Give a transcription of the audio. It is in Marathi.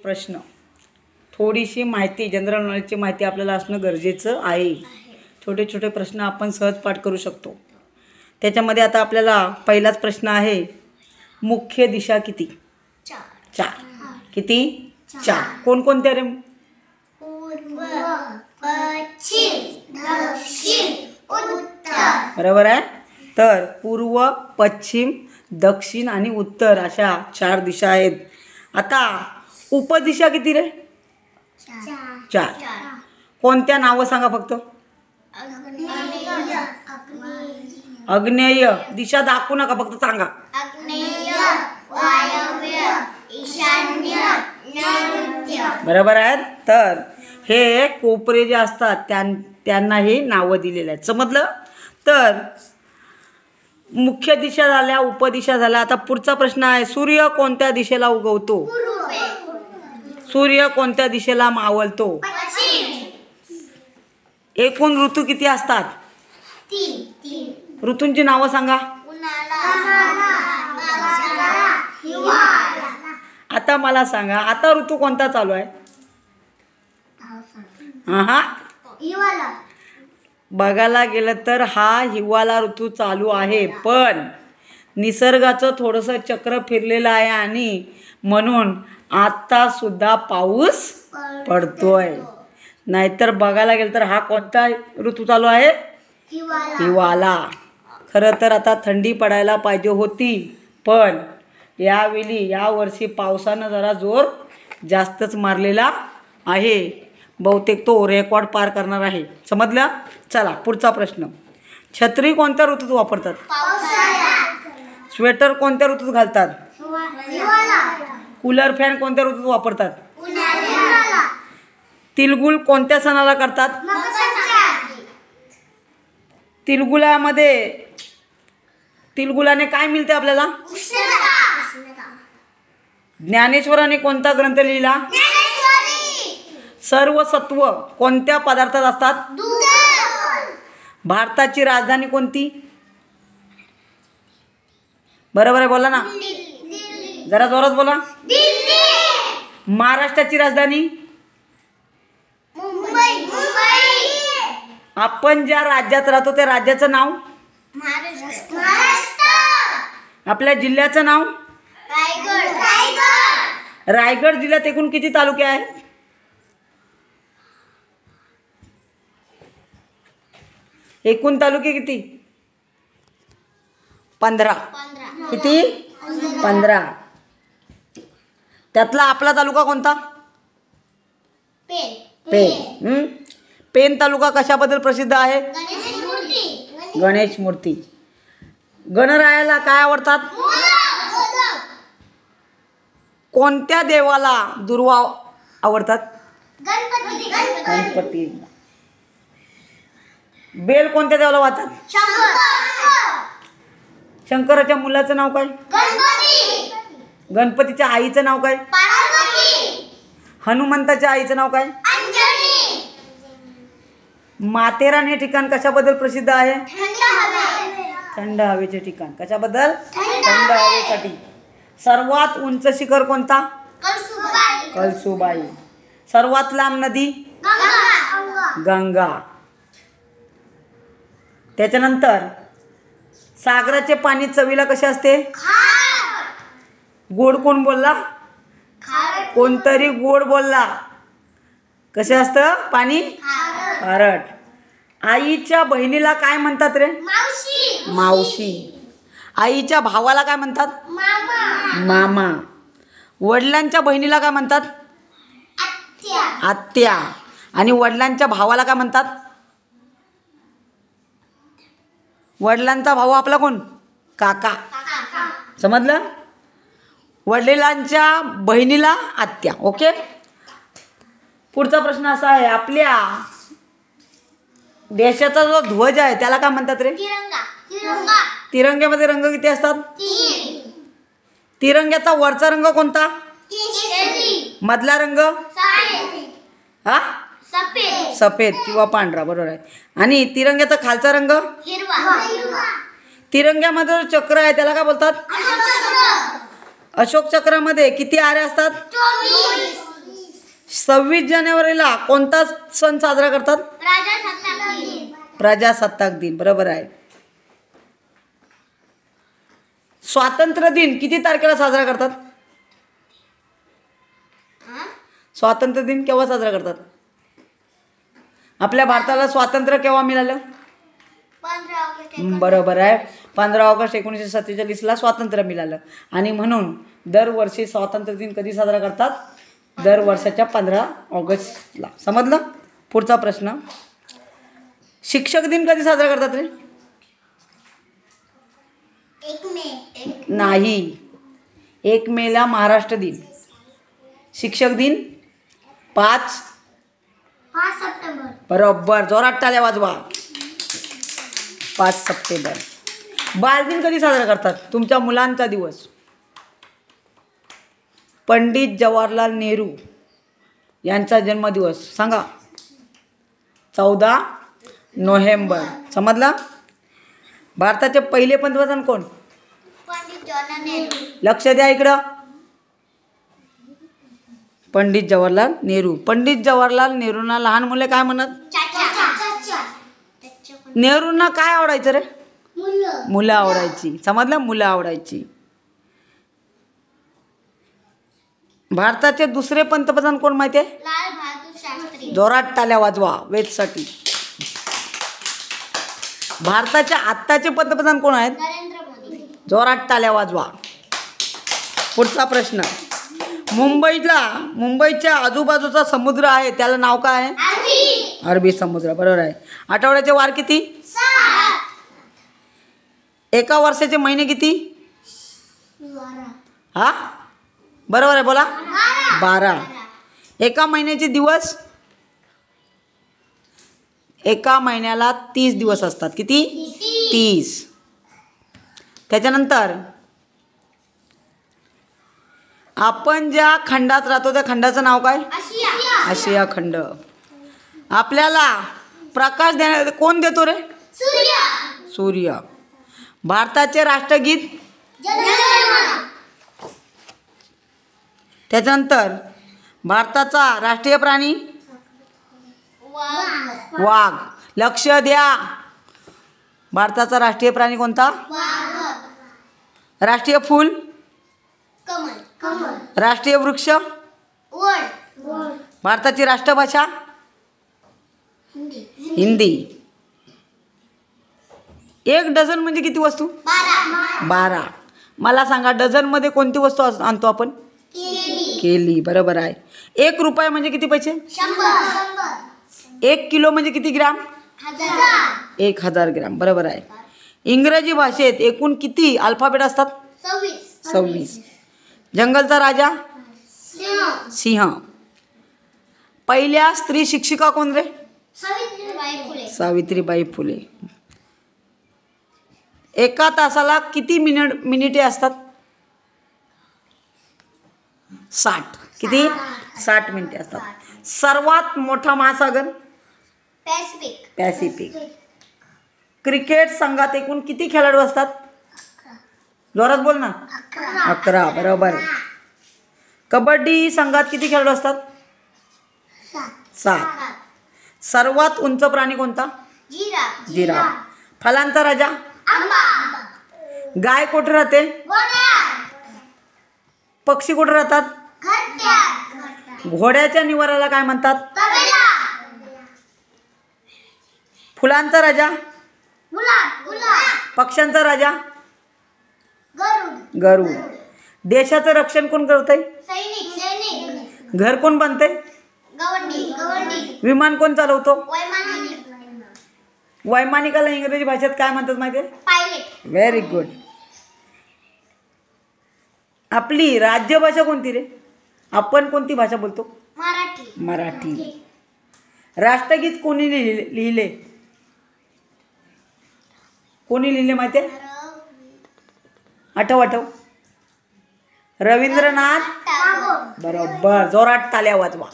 प्रश्न, थोडीशी माहिती, जनरल नॉलेजची माहिती आपल्याला असणं गरजेचं आहे. छोटे छोटे प्रश्न आपण सहज पाठ करू शकतो. त्याच्यामध्ये आता आपल्याला पहिलाच प्रश्न आहे, मुख्य दिशा किती? 4. किती? 4. कोणकोणत्या रे? पूर्व, पश्चिम, दक्षिण, उत्तर. बरोबर आहे. तर पूर्व, पश्चिम, दक्षिण आणि उत्तर अशा 4 दिशा आहेत. आता उपदिशा किती रे? 4. कोणत्या नावं सांगा फक्त? आग्नेय. दिशा दाखवू नका, फक्त सांगा. आग्नेय, वायव्य, ईशान्य, नैऋत्य. बरोबर आहे. तर हे कोपरे जे असतात त्यांना हे नावं दिलेले आहेत. समजलं? तर मुख्य दिशा झाल्या, उपदिशा झाल्या. आता पुढचा प्रश्न आहे, सूर्य कोणत्या दिशेला उगवतो? सूर्य कोणत्या दिशेला मावळतो? एकूण ऋतू किती असतात? 3. ऋतूंची नावं सांगा. आता मला सांगा, आता ऋतू कोणता चालू आहे? हा, बघायला गेलं तर हा हिवाळा ऋतू चालू आहे. पण निसर्गाचं थोडंसं चक्र फिरलेलं आहे आणि म्हणून आता सुद्धा पाऊस पडतोय. नाहीतर बघायला गेलं तर हा कोणता ऋतू चालू आहे? हिवाळा. खरं तर आता थंडी पडायला पाहिजे होती, पण यावर्षी पावसानं जरा जोर जास्तच मारलेला आहे. बहुतेक तो रेकॉर्ड पार करणार आहे. समजलं? चला पुढचा प्रश्न, छत्री कोणत्या ऋतूत वापरतात? स्वेटर कोणत्या ऋतूत घालतात? कूलर फॅन कोणत्या ऋतूत वापरतात? तिळगुळ कोणत्या सणाला करतात? तिळगुळाने काय मिळते आपल्याला? ज्ञानेश्वराने कोणता ग्रंथ लिहिला? सर्व सत्व कोणत्या पदार्थात असतात? भारताची राजधानी कोणती? बरोबर आहे, बोला ना, जरा जोरात बोला. महाराष्ट्राची राजधानी? आपण ज्या राज्यात राहतो त्या राज्याचं नाव? आपल्या जिल्ह्याचं नाव? रायगड जिल्ह्यात एकूण किती तालुके आहेत? एकूण तालुके किती? 15. किती? 15. त्यातला आपला तालुका कोणता? पेन. पेन तालुका कशाबद्दल प्रसिद्ध आहे? गणेश मूर्ती. गणरायाला काय आवडतात? कोणत्या देवाला दुर्वा आवडतात? गणपती. बेल कोणत्या देवाला वाहतात? शंकराच्या मुलाचं नाव काय? गणपतीच्या आईचं नाव काय? हनुमंताच्या आईचं नाव काय? माथेरान हे ठिकाण कशाबद्दल प्रसिद्ध आहे? थंड हवेचे ठिकाण. कशाबद्दल? थंड हवेसाठी. सर्वात उंच शिखर कोणता? कळसुबाई. सर्वात लांब नदी? गंगा. त्याच्यानंतर सागराचे पाणी चवीला कसे असते? गोड. कोण बोलला? कोणतरी गोड बोलला. कसे असतं पाणी? खारट. आईच्या बहिणीला काय म्हणतात रे? मावशी. आईच्या भावाला काय म्हणतात? मामा. वडिलांच्या बहिणीला काय म्हणतात? आत्या. आणि वडिलांच्या भावाला काय म्हणतात? वडिलांचा भाऊ आपला कोण? काका. समजलं? वडिलांच्या बहिणीला आत्या. ओके. पुढचा प्रश्न असा आहे, आपल्या देशाचा जो ध्वज आहे त्याला काय म्हणतात रे? तिरंग्यामध्ये रंग किती असतात? तिरंग्याचा वरचा रंग कोणता? मधला रंग? हा, सफेद किंवा पांढरा. बरोबर आहे. आणि तिरंग्याचा खालचा रंग? तिरंग्यामध्ये जो चक्र आहे त्याला काय बोलतात? अशोक चक्रामध्ये किती आरे असतात? 26 जानेवारीला कोणता सण साजरा करतात? प्रजासत्ताक दिन. प्रजासत्ताक दिन. बरोबर आहे. स्वातंत्र्य दिन किती तारखेला साजरा करतात? स्वातंत्र्य दिन केव्हा साजरा करतात? आपल्या भारताला स्वातंत्र्य केव्हा मिळालं? 15 ऑगस्ट. बरोबर आहे. 15 ऑगस्ट 1947ला स्वातंत्र्य मिळालं. आणि म्हणून दरवर्षी स्वातंत्र्य दिन कधी साजरा करतात? दर वर्षाच्या 15 ऑगस्टला. समजलं? पुढचा प्रश्न, शिक्षक दिन कधी साजरा करतात रे? 1 मे. नाही, 1 मेला महाराष्ट्र दिन. शिक्षक दिन 5 सप्टेंबर. बरोबर. जोरात टाळ्या वाजवा. 5 सप्टेंबर. बालदिन कधी साजरा करतात? तुमच्या मुलांचा दिवस. पंडित जवाहरलाल नेहरू यांचा जन्मदिवस सांगा. 14 नोव्हेंबर. समजला? भारताचे पहिले पंतप्रधान कोण? पंडित जवाहरलाल नेहरू. लक्ष द्या इकडं. पंडित जवाहरलाल नेहरू. पंडित जवाहरलाल नेहरूंना लहान मुले काय म्हणत? चाचा. नेहरूंना काय आवडायचं रे? मुलं. मुलं आवडायची. समजलं? मुलं आवडायची. भारताचे दुसरे पंतप्रधान कोण माहिती आहे? लाल बहादूर शास्त्री. जोरात टाळ्या वाजवा वेदसाठी. भारताच्या आत्ताचे पंतप्रधान कोण आहेत? नरेंद्र मोदी. जोरात टाळ्या वाजवा. पुढचा प्रश्न, मुंबईच्या आजूबाजूचा समुद्र आहे त्याला नाव काय आहे? अरबी समुद्र. बरोबर आहे. आठवड्याचे वार किती? 7. एका वर्षाचे महिने किती? 12. हा बरोबर आहे. बोला. 12. एका महिन्याचे दिवस? एका महिन्याला 30 दिवस असतात. किती? 30. त्याच्यानंतर आपण ज्या खंडात राहतो त्या खंडाचं नाव काय? आशिया खंड. आपल्याला प्रकाश देण्या कोण देतो रे? सूर्य. भारताचे राष्ट्रगीत? त्याच्यानंतर भारताचा राष्ट्रीय प्राणी? वाघ. लक्ष द्या. भारताचा राष्ट्रीय प्राणी कोणता? राष्ट्रीय फूल? कमल. राष्ट्रीय वृक्ष? वड. भारताची राष्ट्रभाषा? हिंदी. 1 डझन म्हणजे किती वस्तू? 12. मला सांगा डझनमध्ये कोणती वस्तू आणतो आपण? केली. बरोबर आहे. 1 रुपया म्हणजे किती पैसे? 100. 1 किलो म्हणजे किती ग्राम? 1000 ग्राम. बरोबर आहे. इंग्रजी भाषेत एकूण किती अल्फाबेट असतात? 26. जंगलचा राजा? सिंह. पहिल्या स्त्री शिक्षिका कोण रे? सावित्रीबाई फुले. एका तासाला किती मिनिटे असतात? 60. किती? 60 मिनिटे असतात. सर्वात मोठा महासागर? पॅसिफिक. क्रिकेट संघात एकूण किती खेळाडू असतात? जोरात बोल ना. 11. बरोबर. कबड्डी संघात किती खेळाडू असतात? 7. सर्वात उंच प्राणी कोणता? जिराफ. फलांचा राजा? गाय कुठे राहते? पक्षी कुठे राहतात? घोड्याच्या निवाराला काय म्हणतात? फुलांचा राजा? पक्ष्यांचा राजा? गरुड. देशाचं रक्षण कोण करतंय? घर कोण बांधतंय? विमान कोण चालवतो? वैमानिकाला इंग्रजी भाषेत काय म्हणतात माहिती आहे? पायलट. Very good. आपली राज्यभाषा कोणती रे? आपण कोणती भाषा बोलतो? मराठी. राष्ट्रगीत कोणी लिहिले? कोणी लिहिले माहिती आहे? आठव. रवींद्रनाथ. बरोबर. जोरात टाळ्या वाजवा.